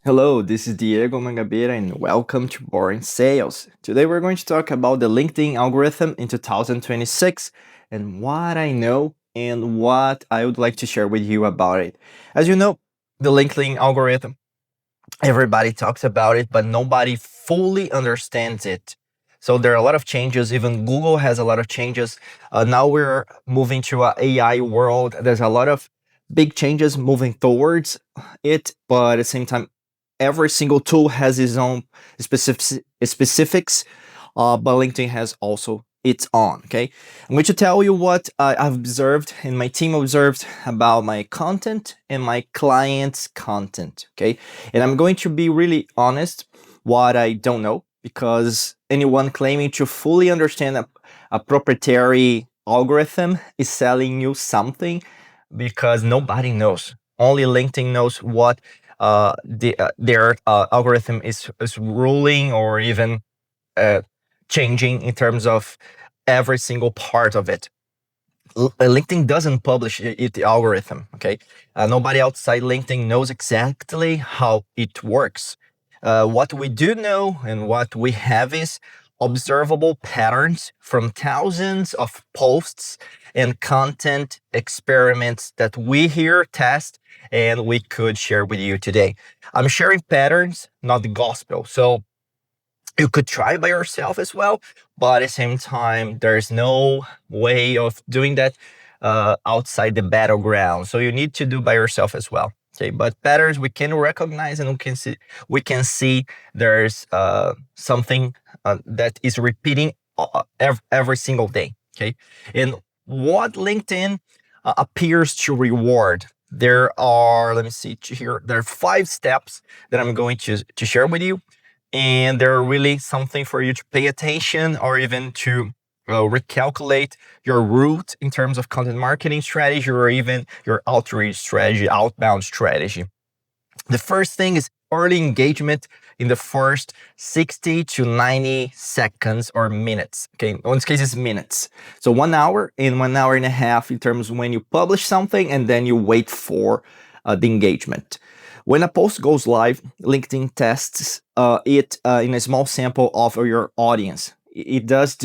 Hello, this is Diego Mangabeira and welcome to BoringSales. Today we're going to talk about the LinkedIn algorithm in 2026 and what I know and what I would like to share with you about it. As you know, the LinkedIn algorithm, everybody talks about it, but nobody fully understands it. So there are a lot of changes. Even Google has a lot of changes. Now we're moving to an AI world. There's a lot of big changes moving towards it, but at the same time, every single tool has its own specifics, but LinkedIn has also its own. Okay, I'm going to tell you what I've observed and my team observed about my content and my clients' content. Okay, and I'm going to be really honest what I don't know, because anyone claiming to fully understand a proprietary algorithm is selling you something, because nobody knows. Only LinkedIn knows what their algorithm is ruling or even uh, changing in terms of every single part of it. LinkedIn doesn't publish the algorithm. Okay, nobody outside LinkedIn knows exactly how it works. What we do know and what we have is observable patterns from thousands of posts and content experiments that we here test and we could share with you today. I'm sharing patterns, not the gospel. So you could try by yourself as well, but at the same time, there's no way of doing that outside the battleground. So you need to do by yourself as well. Okay, but patterns we can recognize and we can see there's something that is repeating every single day. Okay, and what LinkedIn appears to reward. There are, let me see here, there are 5 steps that I'm going to share with you, and they're really something for you to pay attention or even to recalculate your route in terms of content marketing strategy or even your outreach strategy, outbound strategy. The first thing is early engagement in the first 60 to 90 seconds or minutes. Okay, in this case, it's minutes. So 1 hour and 1 hour and a half in terms of when you publish something and then you wait for the engagement. When a post goes live, LinkedIn tests it in a small sample of your audience. It does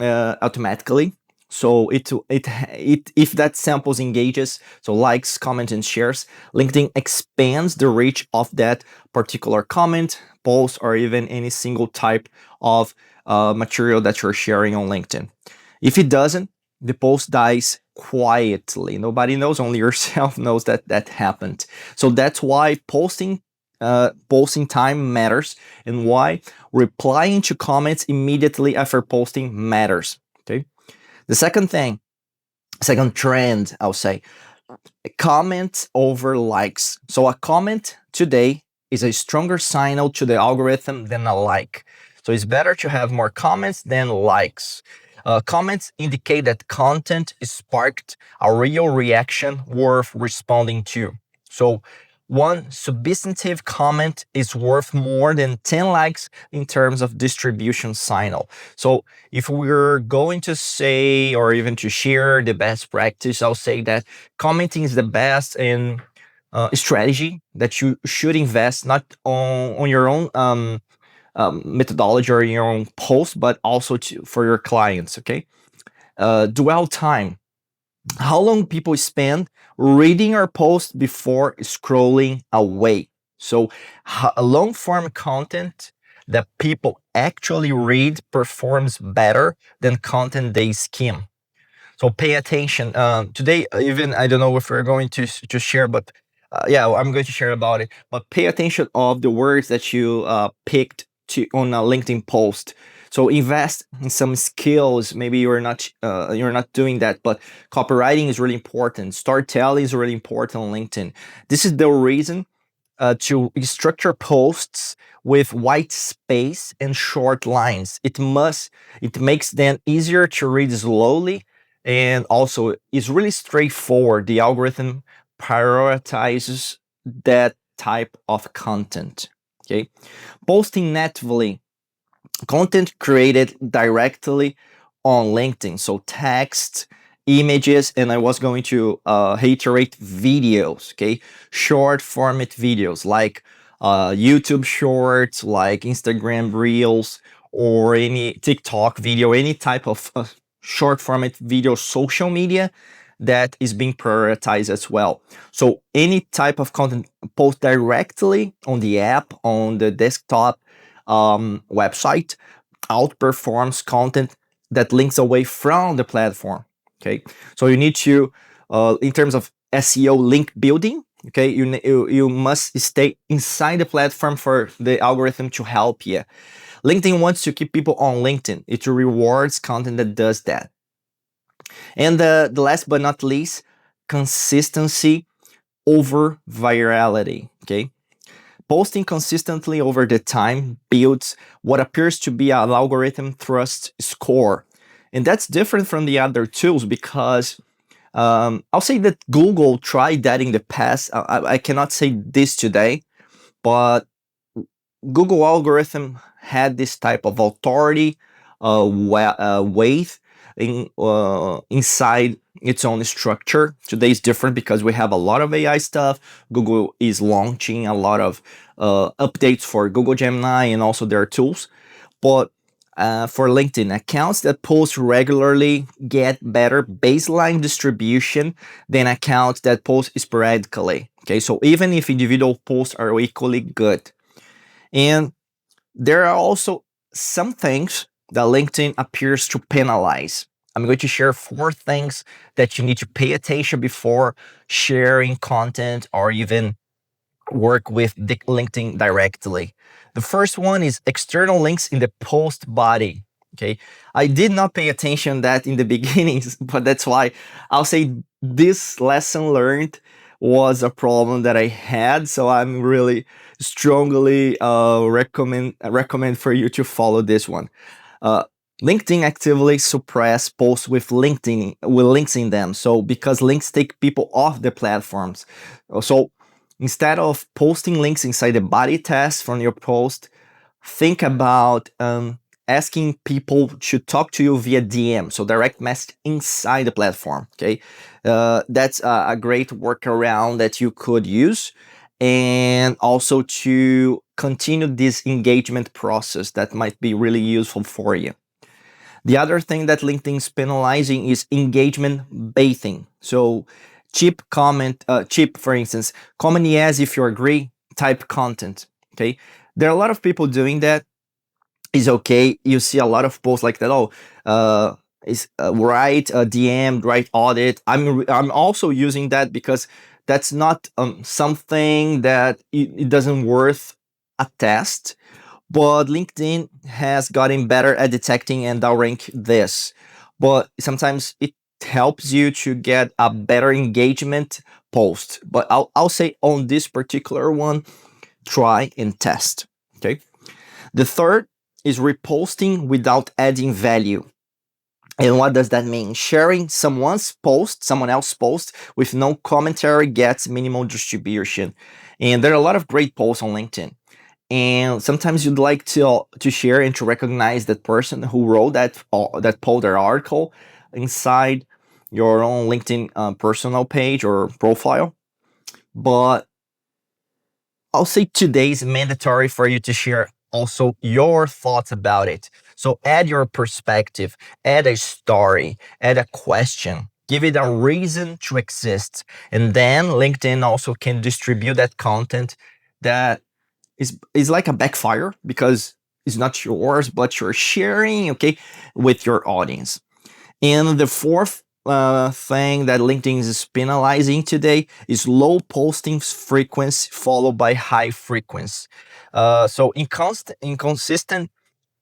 automatically. So if that samples engages, so likes, comments, and shares, LinkedIn expands the reach of that particular comment, post, or even any single type of material that you're sharing on LinkedIn. If it doesn't, the post dies quietly. Nobody knows, only yourself knows that that happened. So that's why posting time matters, and why replying to comments immediately after posting matters. Okay. The second trend, I'll say, comments over likes. So a comment today is a stronger signal to the algorithm than a like. So it's better to have more comments than likes. Comments indicate that content sparked a real reaction worth responding to. So one substantive comment is worth more than 10 likes in terms of distribution signal. So if we're going to say or even to share the best practice, I'll say that commenting is the best in strategy that you should invest not on your own methodology or your own post, but also for your clients. Okay. Dwell time. How long people spend reading our post before scrolling away. So long form content that people actually read performs better than content they skim. So pay attention. Today, even I don't know if we're going to share, but yeah, I'm going to share about it. But pay attention of the words that you picked to on a LinkedIn post. So invest in some skills. Maybe you're not doing that, but copywriting is really important. Storytelling is really important on LinkedIn. This is the reason to structure posts with white space and short lines. It makes them easier to read slowly, and also it's really straightforward. The algorithm prioritizes that type of content. Okay, posting natively, content created directly on LinkedIn, so text, images, and I was going to reiterate videos, okay? Short format videos like YouTube shorts, like Instagram reels, or any TikTok video, any type of short format video social media that is being prioritized as well. So any type of content post directly on the app, on the desktop website, outperforms content that links away from the platform. Okay, so you need to, in terms of SEO link building, okay, you must stay inside the platform for the algorithm to help you. LinkedIn wants to keep people on LinkedIn. It rewards content that does that. And the last but not least, consistency over virality. Okay, posting consistently over the time builds what appears to be an algorithm trust score. And that's different from the other tools because I'll say that Google tried that in the past. I cannot say this today, but Google algorithm had this type of authority, weight inside its own structure. Today is different because we have a lot of AI stuff. Google is launching a lot of updates for Google Gemini and also their tools. But for LinkedIn, accounts that post regularly get better baseline distribution than accounts that post sporadically. Okay, so even if individual posts are equally good. And there are also some things that LinkedIn appears to penalize. I'm going to share 4 things that you need to pay attention before sharing content or even work with the LinkedIn directly. The first one is external links in the post body. Okay, I did not pay attention that in the beginnings, but that's why I'll say this lesson learned was a problem that I had. So I'm really strongly recommend for you to follow this one. Uh, LinkedIn actively suppress posts with LinkedIn with links in them. So because links take people off the platforms. So instead of posting links inside the body test from your post, think about asking people to talk to you via DM, so direct message inside the platform. Okay, that's a great workaround that you could use, and also to continue this engagement process that might be really useful for you. The other thing that LinkedIn is penalizing is engagement baiting. So cheap, for instance, comment yes if you agree type content. Okay, there are a lot of people doing that. Is okay. You see a lot of posts like that. Oh, is write a DM, write audit. I'm also using that because that's not something that it doesn't worth a test, but LinkedIn has gotten better at detecting and outrank this. But sometimes it helps you to get a better engagement post. But I'll say on this particular one, try and test. Okay. The third is reposting without adding value. And what does that mean? Sharing someone else's post with no commentary gets minimal distribution. And there are a lot of great posts on LinkedIn. And sometimes you'd like to share and to recognize that person who wrote that post or article inside your own LinkedIn personal page or profile. But I'll say today is mandatory for you to share also your thoughts about it. So add your perspective, add a story, add a question, give it a reason to exist. And then LinkedIn also can distribute that content that is like a backfire because it's not yours, but you're sharing, okay, with your audience. And the fourth thing that LinkedIn is penalizing today is low posting frequency followed by high frequency. So inconsistent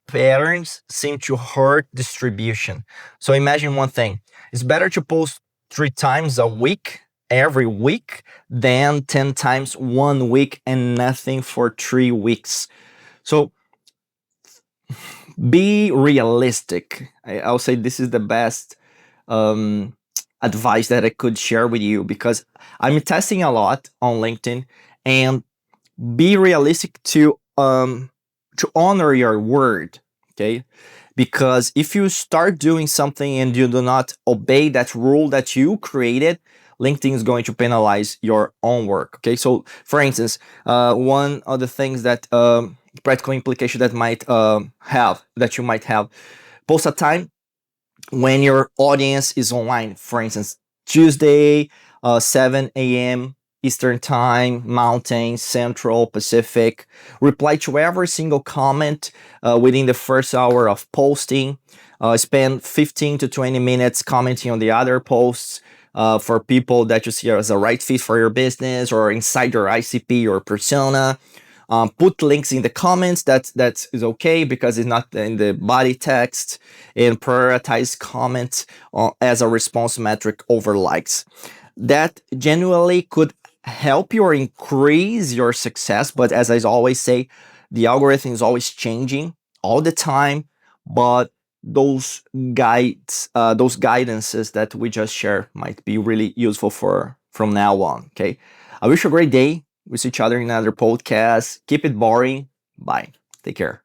patterns seem to hurt distribution. So imagine one thing: it's better to post 3 times a week every week than 10 times 1 week and nothing for 3 weeks. So be realistic. I'll say this is the best um, advice that I could share with you because I'm testing a lot on LinkedIn, and be realistic to honor your word. Okay, because if you start doing something and you do not obey that rule that you created, LinkedIn is going to penalize your own work. Okay, so for instance, one of the things that practical implication that you might have, post a time when your audience is online. For instance, Tuesday, 7 a.m. Eastern Time, Mountain, Central, Pacific. Reply to every single comment within the first hour of posting. Spend 15 to 20 minutes commenting on the other posts for people that you see as a right fit for your business or inside your ICP or persona. Put links in the comments. That is okay because it's not in the body text, and prioritize comments as a response metric over likes. That genuinely could help you or increase your success. But as I always say, the algorithm is always changing all the time. But those those guidances that we just share might be really useful for from now on. Okay. I wish you a great day. We see each other in another podcast. Keep it boring. Bye. Take care.